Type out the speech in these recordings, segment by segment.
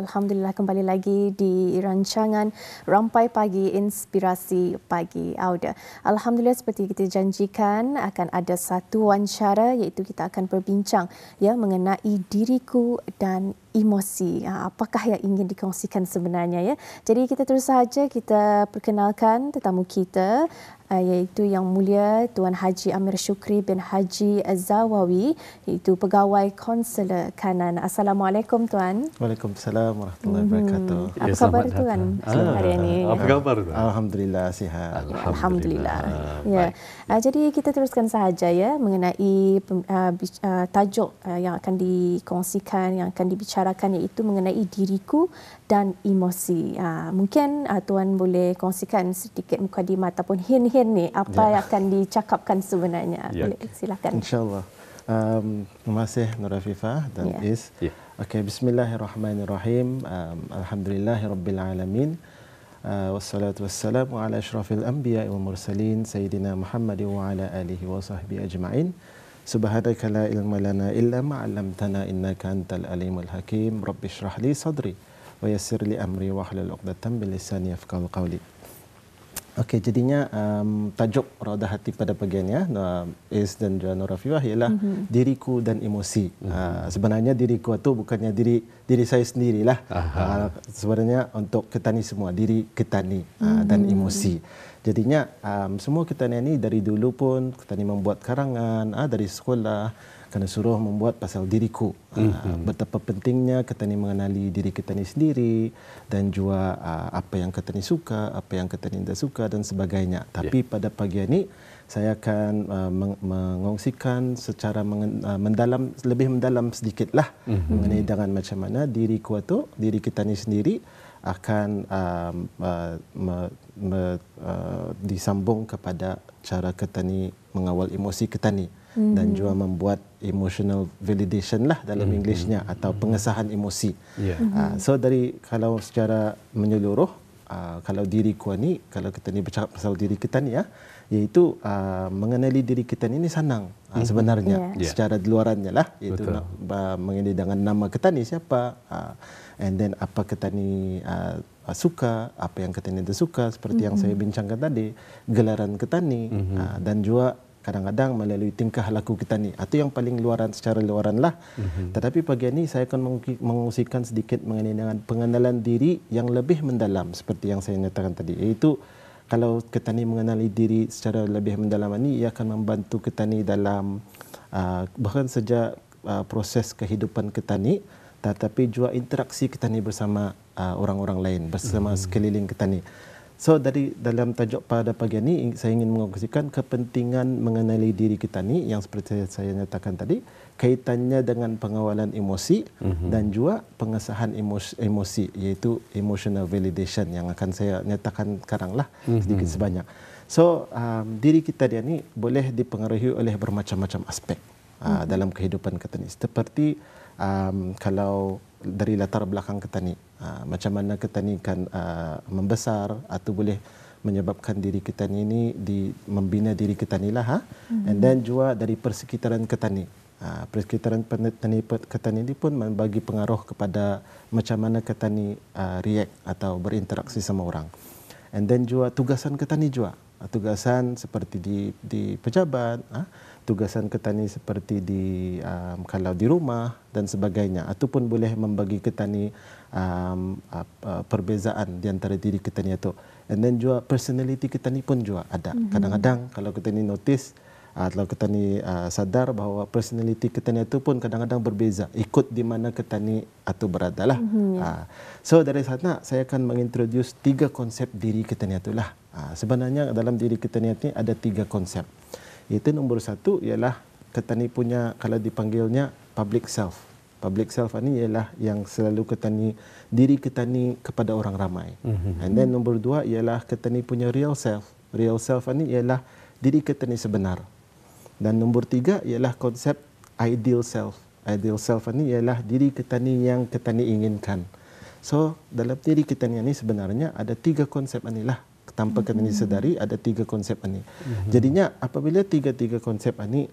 Alhamdulillah kembali lagi di rancangan Rampai Pagi Inspirasi Pagi Auda. Alhamdulillah seperti kita janjikan akan ada satu wawancara iaitu kita akan berbincang mengenai diriku dan emosi. Apakah yang ingin dikongsikan sebenarnya ya. Jadi kita terus saja kita perkenalkan tetamu kita iaitu Yang Mulia Tuan Haji Amir Shukri bin Haji Az-Zawawi, iaitu Pegawai Konselor Kanan. Assalamualaikum Tuan. Waalaikumsalam warahmatullahi wabarakatuh. Apa khabar Tuan hari ini? Apa khabar Tuan? Alhamdulillah sihat. Alhamdulillah. Ya. Jadi kita teruskan sahaja mengenai tajuk yang akan dikongsikan, yang akan dibicarakan iaitu mengenai diriku dan emosi. Mungkin Tuan boleh kongsikan sedikit mukadimah ataupun hint-hint ni apa yang akan dicakapkan sebenarnya. Boleh silakan. InsyaAllah. Terima kasih Nur Afifah dan Is. Okey, bismillahirrahmanirrahim. Alhamdulillahirabbil alamin. Wassalatu wassalamu ala asyrafil anbiya'i wal mursalin sayyidina Muhammad wa ala alihi wa sahbihi ajma'in. Subhanaka la ilma lana illa ma 'allamtana innaka antal alimul hakim. Rabbi shrah li sadri wa yassir li amri wa hlul 'uqdatam min lisani yafqahu qawli. Okey, jadinya tajuk Raudah Hati pada pagi ini Is dan Nur Afifah ialah diriku dan emosi. Sebenarnya diriku itu bukannya diri saya sendirilah. Sebenarnya untuk ketani semua, diri ketani dan emosi. Jadinya semua ketani ini dari dulu pun ketani membuat karangan dari sekolah kena suruh membuat pasal diriku. Betapa pentingnya ketani mengenali diri ketani sendiri dan juga apa yang ketani suka, apa yang ketani tidak suka dan sebagainya. Tapi pada pagi ini saya akan mengongsikan secara lebih mendalam sedikitlah mengenai dengan macam mana diriku itu, diri ketani sendiri akan disambung kepada cara ketani mengawal emosi ketani. Dan juga membuat emotional validation lah dalam Englishnya atau pengesahan emosi. So kalau secara menyeluruh, kalau diriku ni, kalau kita ni bercakap pasal diri kita ni iaitu mengenali diri kita ni senang sebenarnya secara luarannya lah, iaitu mengenali dengan nama kita ni siapa, and then apa kita ni suka, apa yang kita ni tidak suka, seperti yang saya bincangkan tadi, gelaran kita ni, dan juga kadang-kadang melalui tingkah laku kita ni. Itu yang paling luaran, secara luaran lah. Tetapi pagi ini saya akan mengungsikan sedikit mengenai dengan pengenalan diri yang lebih mendalam seperti yang saya nyatakan tadi. Iaitu kalau kita ni mengenali diri secara lebih mendalam ini, ia akan membantu kita ni dalam bahkan sejak proses kehidupan kita ni, tetapi juga interaksi kita ni bersama orang-orang lain, bersama sekeliling kita ni. So dalam tajuk pada pagi ini saya ingin mengongsikan kepentingan mengenali diri kita ni yang seperti saya nyatakan tadi, kaitannya dengan pengawalan emosi dan juga pengesahan emosi iaitu emotional validation yang akan saya nyatakan sekarang lah sedikit sebanyak. So diri kita dia ni boleh dipengaruhi oleh bermacam-macam aspek dalam kehidupan kita ni. Seperti kalau dari latar belakang kita ni, macam mana kita ni kan membesar atau boleh menyebabkan diri kita ni membina diri kita ni lah, and then juga dari persekitaran kita ni. Persekitaran kita ni pun membagi pengaruh kepada macam mana kita ni react atau berinteraksi sama orang. And then juga tugasan kita ni juga, tugasan seperti di pejabat, tugasan kita ni seperti kalau di rumah dan sebagainya, ataupun boleh membagi kita ni perbezaan di antara diri kita ni itu. And then juga personality kita ni pun juga ada. Kadang-kadang kalau kita ni notice, kalau kita ni sadar bahawa personality kita ni itu pun kadang-kadang berbeza ikut di mana kita ni atau berada lah. So dari sana saya akan mengintroduce 3 konsep diri kita ni itulah. Sebenarnya dalam diri kita ni ada 3 konsep. Itu nombor 1 ialah kita ni punya, kalau dipanggilnya public self. Public self ni ialah yang selalu kita ni, diri kita ni kepada orang ramai. And then nombor 2 ialah kita ni punya real self. Real self ni ialah diri kita ni sebenar. Dan nombor 3 ialah konsep ideal self. Ideal self ni ialah diri kita ni yang kita ni inginkan. So dalam diri kita ni sebenarnya ada 3 konsep ni lah. Tanpa kita ni sedari ada 3 konsep ini. Jadinya apabila 3 konsep ini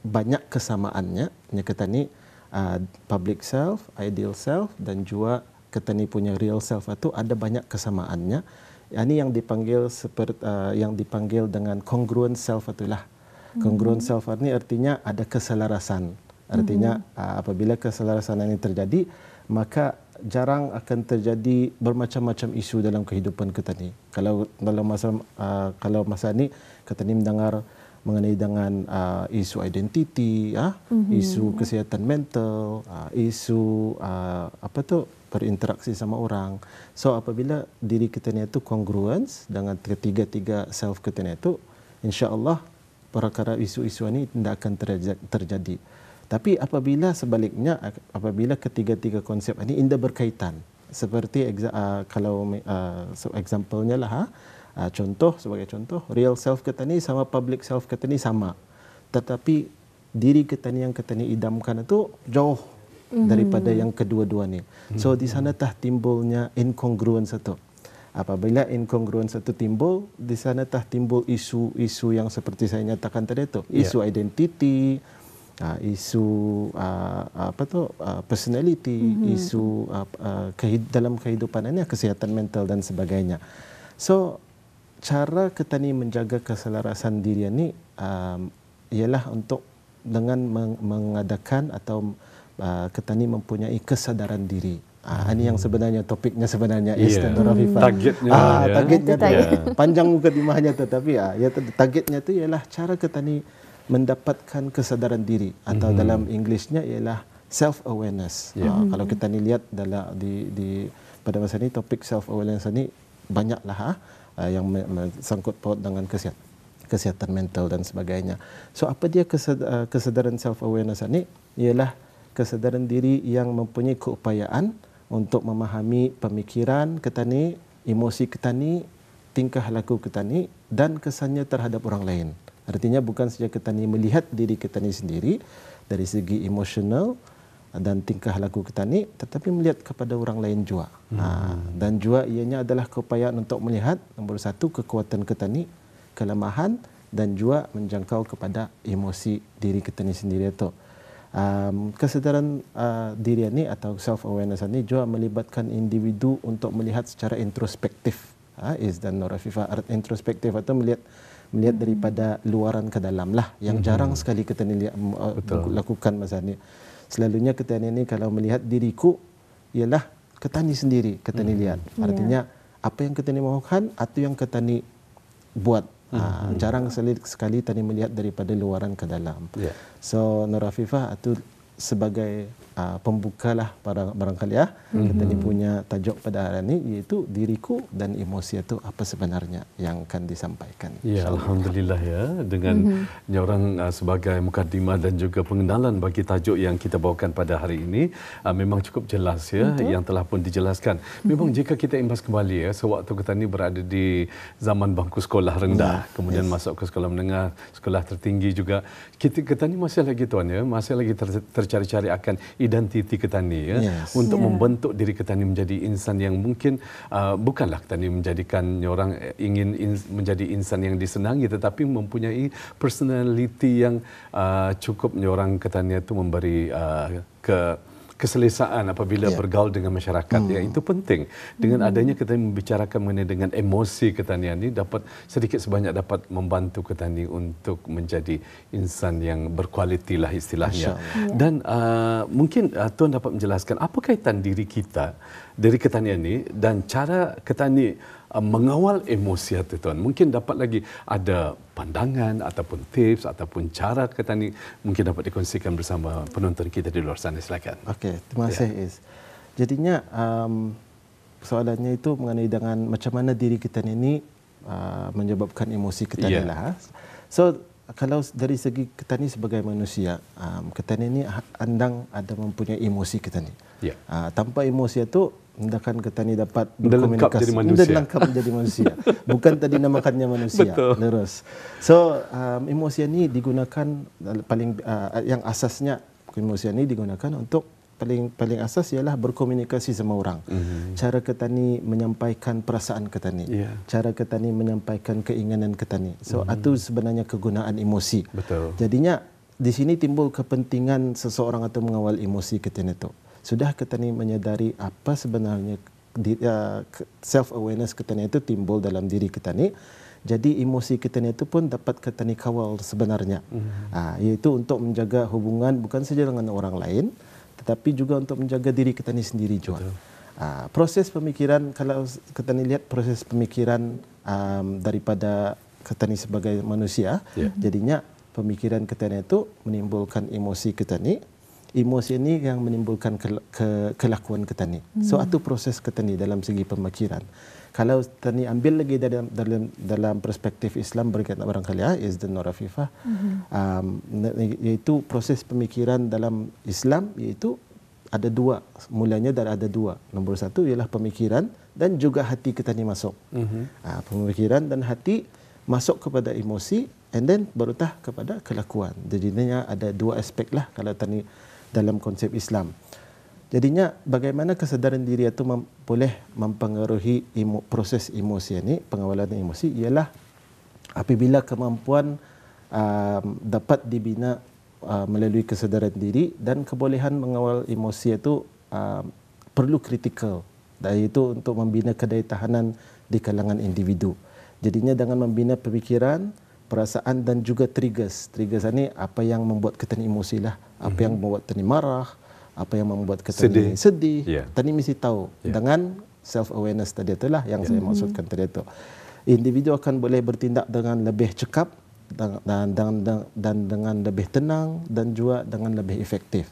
banyak kesamaannya, kita ni public self, ideal self dan juga ketani punya real self itu ada banyak kesamaannya. Ini yang dipanggil yang dipanggil dengan congruent self itulah. Congruent self ini artinya ada keselarasan. Artinya apabila keselarasan ini terjadi, maka jarang akan terjadi bermacam-macam isu dalam kehidupan ketani. Kalau masa ni ketani mendengar mengenai dengan isu identiti, isu kesihatan mental, isu berinteraksi sama orang. So apabila diri kita ni itu congruence dengan ketiga-tiga self kita ni itu, insya-Allah perkara isu-isu ini tidak akan terjadi. Tapi apabila sebaliknya, apabila ketiga-tiga konsep ini tidak berkaitan, seperti kalau example-nya lah, sebagai contoh, real self kita ni sama public self kita ni sama. Tetapi diri kita ni yang kita ni idamkan itu jauh daripada yang kedua-dua ni. So di sana tah timbulnya incongruence itu. Apabila incongruence itu timbul, di sana tah timbul isu-isu yang seperti saya nyatakan tadi itu, isu identiti, isu personality, isu dalam kehidupan ini kesihatan mental dan sebagainya. So cara kita ni menjaga keselarasan diri ini ialah untuk dengan mengadakan atau kita ni mempunyai kesadaran diri. Ini yang sebenarnya topiknya sebenarnya targetnya panjang mukadimahnya tetapi targetnya itu ialah cara kita ni mendapatkan kesadaran diri atau dalam Englishnya ialah self awareness. Kalau kita ni lihat dalam di pada masa ini topik self awareness ini banyaklah yang sangkut paut dengan kesihatan mental dan sebagainya. So apa dia kesadaran self awareness ini? Ialah kesadaran diri yang mempunyai keupayaan untuk memahami pemikiran kita ni, emosi kita ni, tingkah laku kita ni dan kesannya terhadap orang lain. Artinya bukan saja kita ni melihat diri kita ni sendiri dari segi emosional dan tingkah laku kita ni, tetapi melihat kepada orang lain juga. Dan juga ianya adalah keupayaan untuk melihat nombor satu kekuatan kita ni, kelemahan dan juga menjangkau kepada emosi diri kita ni sendiri itu. Kesadaran diri ini atau self awareness ini juga melibatkan individu untuk melihat secara introspektif. Dan Nur Afifah, introspektif atau melihat daripada luaran ke dalam lah, yang jarang sekali kita ni lakukan masa ni. Selalunya kita ni kalau melihat diriku ialah kita ni sendiri, kita ni lihat. Artinya apa yang kita ni mahukan atau yang kita ni buat. Jarang sekali tadi melihat daripada luaran ke dalam. So Nur Afifah itu sebagai pembukalah barangkali kita ni punya tajuk pada hari ini, iaitu diriku dan emosi itu apa sebenarnya yang akan disampaikan. Ya, alhamdulillah ya, dengan orang sebagai mukadimah dan juga pengenalan bagi tajuk yang kita bawakan pada hari ini memang cukup jelas ya. Yang telah pun dijelaskan. Memang jika kita imbas kembali ya, sewaktu kita ni berada di zaman bangku sekolah rendah, kemudian masuk ke sekolah menengah, sekolah tertinggi juga, kita ni masih lagi tuan ya, masih lagi tercari-cari akan identiti kita ni ya, untuk membentuk diri kita ni menjadi insan yang mungkin bukanlah kita ni menjadikan orang ingin menjadi insan yang disenangi, tetapi mempunyai personality yang cukup orang kita ni itu memberi keselesaan apabila bergaul dengan masyarakat. Ya, itu penting. Dengan adanya kita membicarakan mengenai dengan emosi kita ni dapat sedikit sebanyak dapat membantu kita ni untuk menjadi insan yang berkualiti lah istilahnya. Dan mungkin Tuan dapat menjelaskan apa kaitan diri kita dari ketanian ini dan cara ketani mengawal emosi itu Tuan. Mungkin dapat lagi ada pandangan ataupun tips ataupun cara ketani mungkin dapat dikongsikan bersama penonton kita di luar sana. Silakan. Okey, terima kasih Is. Jadinya soalannya itu mengenai dengan macam mana diri kita ini menyebabkan emosi kita ni lah. So kalau dari segi kita ni sebagai manusia, kita ni andang ada mempunyai emosi kita ni. Tanpa emosi itu hendakkan kita ni dapat berkomunikasi, lengkap menjadi manusia. Bukan tadi namakannya manusia. Terus. So emosi ini digunakan paling yang asasnya emosi ini digunakan untuk paling asas ialah berkomunikasi sama orang. Cara kita ni menyampaikan perasaan kita ni. Cara kita ni menyampaikan keinginan kita ni. So itu sebenarnya kegunaan emosi. Betul. Jadinya di sini timbul kepentingan seseorang atau mengawal emosi kita itu. Sudah kita ni menyadari apa sebenarnya self-awareness kita ni itu timbul dalam diri kita ni. Jadi emosi kita ni itu pun dapat kita ni kawal sebenarnya. Iaitu untuk menjaga hubungan bukan saja dengan orang lain, tetapi juga untuk menjaga diri kita ni sendiri juga. Proses pemikiran, kalau kita ni lihat proses pemikiran daripada kita ni sebagai manusia, jadinya pemikiran kita ni itu menimbulkan emosi kita ni. Emosi ini yang menimbulkan kelakuan kita ni. So, itu proses kita ni dalam segi pemikiran. Kalau kita ni ambil lagi dalam perspektif Islam berkaitan barangkali Izdan Nur Afifah, iaitu proses pemikiran dalam Islam iaitu ada dua. Mulanya ada dua. Nombor satu ialah pemikiran dan juga hati kita ni masuk. Pemikiran dan hati masuk kepada emosi, and then barutah kepada kelakuan. Jadinya ada dua aspek lah kalau tadi dalam konsep Islam. Jadinya bagaimana kesadaran diri itu boleh mempengaruhi proses emosi ini, pengawalan emosi, ialah apabila kemampuan dapat dibina melalui kesadaran diri, dan kebolehan mengawal emosi itu perlu kritikal, iaitu untuk membina kedaya tahanan di kalangan individu. Jadinya dengan membina pemikiran, perasaan dan juga triggers. Triggers ini apa yang membuat kita ni emosi lah, apa yang membuat kita ni marah, apa yang membuat kita ni sedih. Kita ni mesti tahu dengan self-awareness tadi itulah yang saya maksudkan tadi itu. Individu akan boleh bertindak dengan lebih cekap dan dengan lebih tenang dan juga dengan lebih efektif.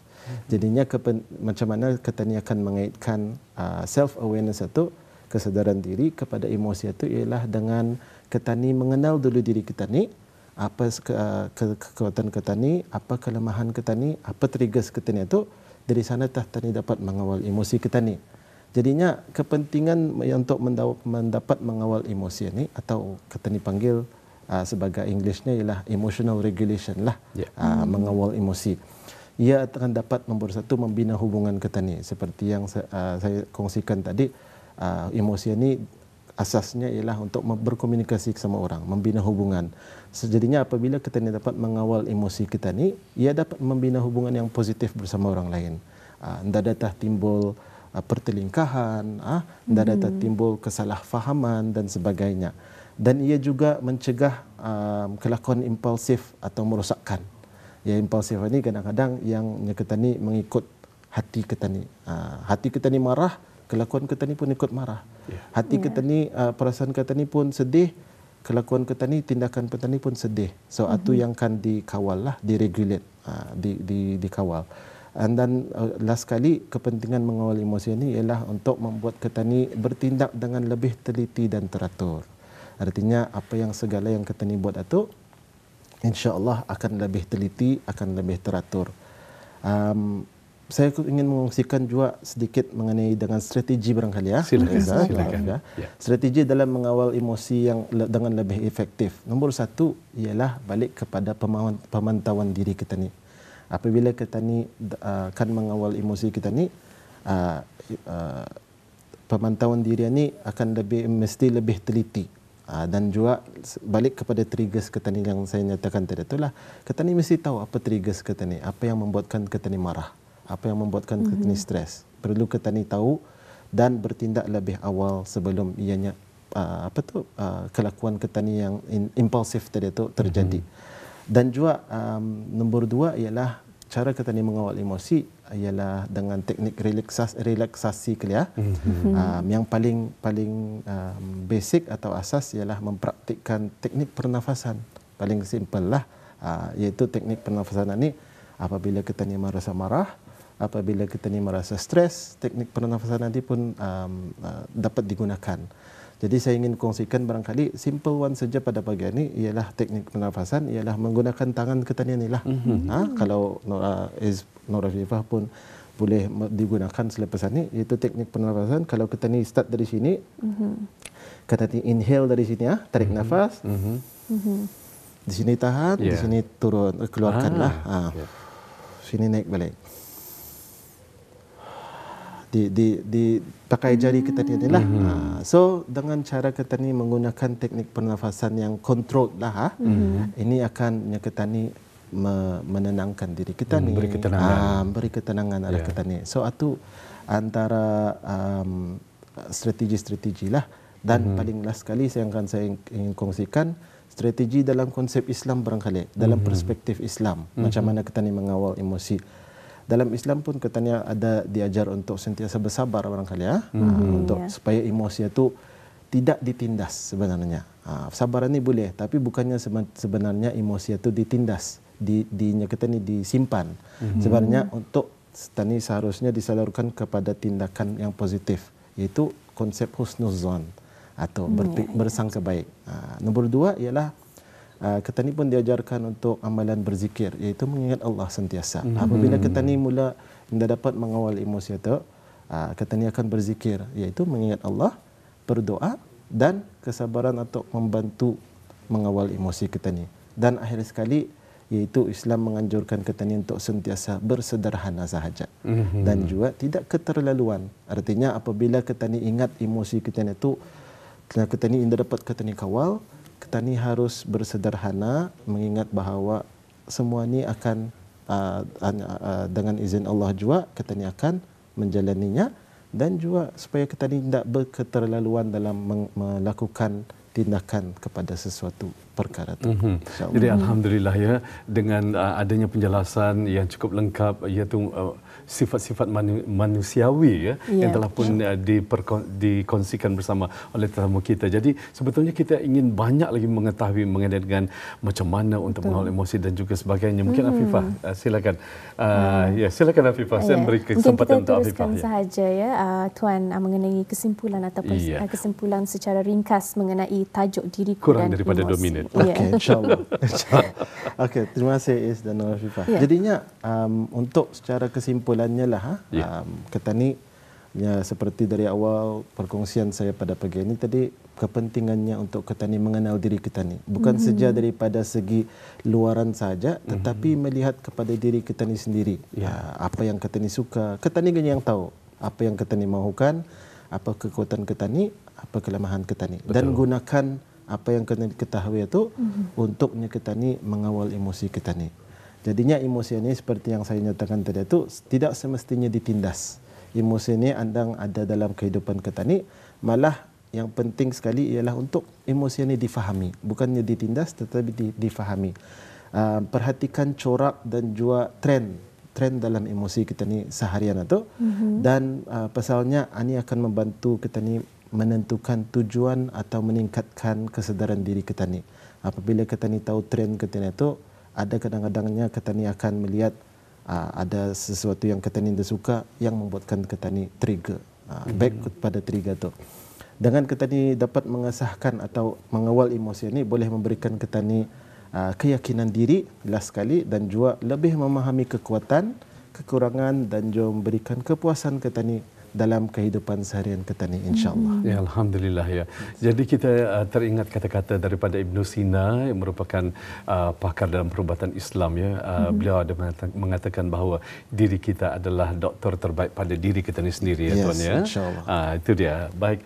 Jadinya macam mana kita ni akan mengaitkan self-awareness itu, kesadaran diri kepada emosi itu ialah dengan kita ni mengenal dulu diri kita ni, apa kekuatan kita ni, apa kelemahan kita ni, apa triggers kita ni itu, dari sana kita ni dapat mengawal emosi kita ni. Jadinya kepentingan untuk mendapat mengawal emosi ini, atau kita ni panggil sebagai Englishnya ialah emotional regulation lah, mengawal emosi. Ia akan dapat nombor satu membina hubungan kita ni. Seperti yang saya kongsikan tadi, emosi ini asasnya ialah untuk berkomunikasi sama orang, membina hubungan. Sejadinya apabila kita ni dapat mengawal emosi kita ni, ia dapat membina hubungan yang positif bersama orang lain. Tidak datang timbul pertelingkahan, tidak datang timbul kesalahfahaman dan sebagainya. Dan ia juga mencegah kelakuan impulsif atau merosakkan. Ya, impulsif ini kadang-kadang yang kita ni mengikut hati kita ni. Hati kita ni marah, kelakuan kita ni pun ikut marah. Hati kita ni, perasaan kita ni pun sedih, kelakuan kita ni, tindakan kita ni pun sedih. So, itu yang akan dikawal lah, diregulate, dikawal. Dan last kali, kepentingan mengawal emosi ini ialah untuk membuat kita ni bertindak dengan lebih teliti dan teratur. Artinya, apa yang segala yang kita ni buat itu, insya-Allah akan lebih teliti, akan lebih teratur. Saya ingin mengongsikan juga sedikit mengenai dengan strategi barangkali ya. Silakan. Strategi dalam mengawal emosi yang dengan lebih efektif. Nombor satu ialah balik kepada pemantauan diri kita ni. Apabila kita ni akan mengawal emosi kita ni, pemantauan diri ni akan mesti lebih teliti. Dan juga balik kepada triggers kita ni yang saya nyatakan tadi itulah, kita ni mesti tahu apa triggers kita ni, apa yang membuatkan kita ni marah, apa yang membuatkan kita ni stres. Perlu kita ni tahu dan bertindak lebih awal sebelum ianya kelakuan kita ni yang impulsif tadi itu terjadi. Dan juga nombor dua ialah cara kita ni mengawal emosi ialah dengan teknik relaksasi kelia. Yang paling basic atau asas ialah mempraktikkan teknik pernafasan. Paling simple lah, iaitu teknik pernafasan ini apabila kita ni merasa marah, apabila kita ni merasa stres, teknik pernafasan nanti pun dapat digunakan. Jadi saya ingin kongsikan barangkali simple one saja pada pagi ini ialah teknik pernafasan, ialah menggunakan tangan kita ni lah. Kalau Nur Afifah pun boleh digunakan selepas ini, iaitu teknik pernafasan. Kalau kita ni start dari sini, kita ni inhale dari sini tarik nafas. Di sini tahan, di sini turun, keluarkanlah. Sini naik balik. Di pakai jari kita ni lah. So dengan cara kita ni menggunakan teknik pernafasan yang kontrol lah, ini akan kita ni menenangkan diri kita ni, memberi ketenangan ada kita ni. So itu antara strategi-strategi lah. Dan paling last sekali saya ingin kongsikan strategi dalam konsep Islam barangkali, dalam perspektif Islam, macam mana kita ni mengawal emosi. Dalam Islam pun kita ni ada diajar untuk sentiasa bersabar barangkali untuk supaya emosi itu tidak ditindas sebenarnya. Sabaran ni boleh, tapi bukannya sebenarnya emosi itu ditindas, kita ni disimpan. Sebenarnya untuk kita ni seharusnya disalurkan kepada tindakan yang positif, iaitu konsep husnuzan atau bersangka baik. Nombor 2 ialah kita ni pun diajarkan untuk amalan berzikir, iaitu mengingat Allah sentiasa. Apabila kita ni mula dapat mengawal emosi itu, kita ni akan berzikir, iaitu mengingat Allah, berdoa dan kesabaran untuk membantu mengawal emosi kita ni. Dan akhir sekali, iaitu Islam menganjurkan kita ni untuk sentiasa bersederhana sahaja dan juga tidak keterlaluan. Artinya apabila kita ni ingat emosi kita ni tu, kita ni dapat kita ni kawal, kita ni harus bersederhana, mengingat bahawa semua ni akan dengan izin Allah juga kita ni akan menjalaninya, dan juga supaya kita ni tidak berketerlaluan dalam melakukan tindakan kepada sesuatu perkara itu. Jadi alhamdulillah ya, dengan adanya penjelasan yang cukup lengkap, iaitu sifat-sifat manusiawi ya, yang telah pun dikongsikan bersama oleh tetamu kita. Jadi sebetulnya kita ingin banyak lagi mengetahui mengenai dengan macam mana untuk mengawal emosi dan juga sebagainya. Mungkin Afifah silakan. Ya, silakan Afifah. Saya beri kesempatan untuk Afifah. Mungkin kita teruskan sahaja ya Tuan mengenai kesimpulan ataupun kesimpulan secara ringkas mengenai tajuk diriku kurang dan daripada emosi. 2 minit. Okey, insya-Allah. Okey, terima kasih Is dan Afifah. Jadinya untuk secara kesimpulannya lah, kita ni ya, seperti dari awal perkongsian saya pada pagi ini tadi, kepentingannya untuk kita ni mengenal diri kita ni bukan saja daripada segi luaran saja, tetapi melihat kepada diri kita ni sendiri. Apa yang kita ni suka, kita ni yang tahu apa yang kita ni mahukan, apa kekuatan kita ni, apa kelemahan kita ni. Dan gunakan apa yang kita ketahui itu untuknya kita ni mengawal emosi kita ni. Jadinya emosi ini seperti yang saya nyatakan tadi itu tidak semestinya ditindas. Emosi ini ada dalam kehidupan kita ni, malah yang penting sekali ialah untuk emosi ini difahami, bukannya ditindas tetapi difahami. Perhatikan corak dan juga tren dalam emosi kita ni seharian itu, dan pasalnya ini akan membantu kita ni menentukan tujuan atau meningkatkan kesedaran diri kita ni. Apabila kita ni tahu tren kita ni itu, ada kadang-kadangnya kita ni akan melihat ada sesuatu yang kita ni suka yang membuatkan kita ni trigger, back kepada trigger tu. Dengan kita ni dapat mengesahkan atau mengawal emosi ini, boleh memberikan kita ni keyakinan diri jelas sekali, dan juga lebih memahami kekuatan, kekurangan, dan juga memberikan kepuasan kita ni dalam kehidupan seharian kita ni, insya-Allah. Ya, alhamdulillah ya. Jadi kita teringat kata-kata daripada Ibn Sina yang merupakan pakar dalam perubatan Islam ya. Beliau ada mengatakan bahawa diri kita adalah doktor terbaik pada diri kita ni sendiri ya, Tuan ya. Insya-Allah. Itu dia. Baik.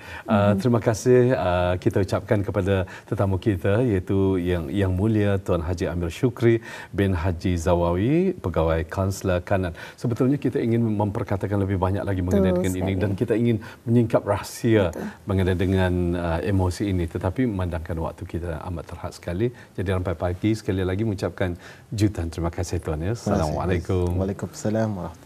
Terima kasih kita ucapkan kepada tetamu kita, iaitu yang mulia Tuan Haji Amir Shukri bin Haji Zawawi, pegawai kansler kanan. Sebetulnya kita ingin memperkatakan lebih banyak lagi mengenai dengan ini, dan kita ingin menyingkap rahsia mengenai dengan emosi ini, tetapi memandangkan waktu kita amat terhad sekali. Jadi sampai pagi sekali lagi mengucapkan jutaan terima kasih Tuan ya. Assalamualaikum. Waalaikumsalam warahmatullahi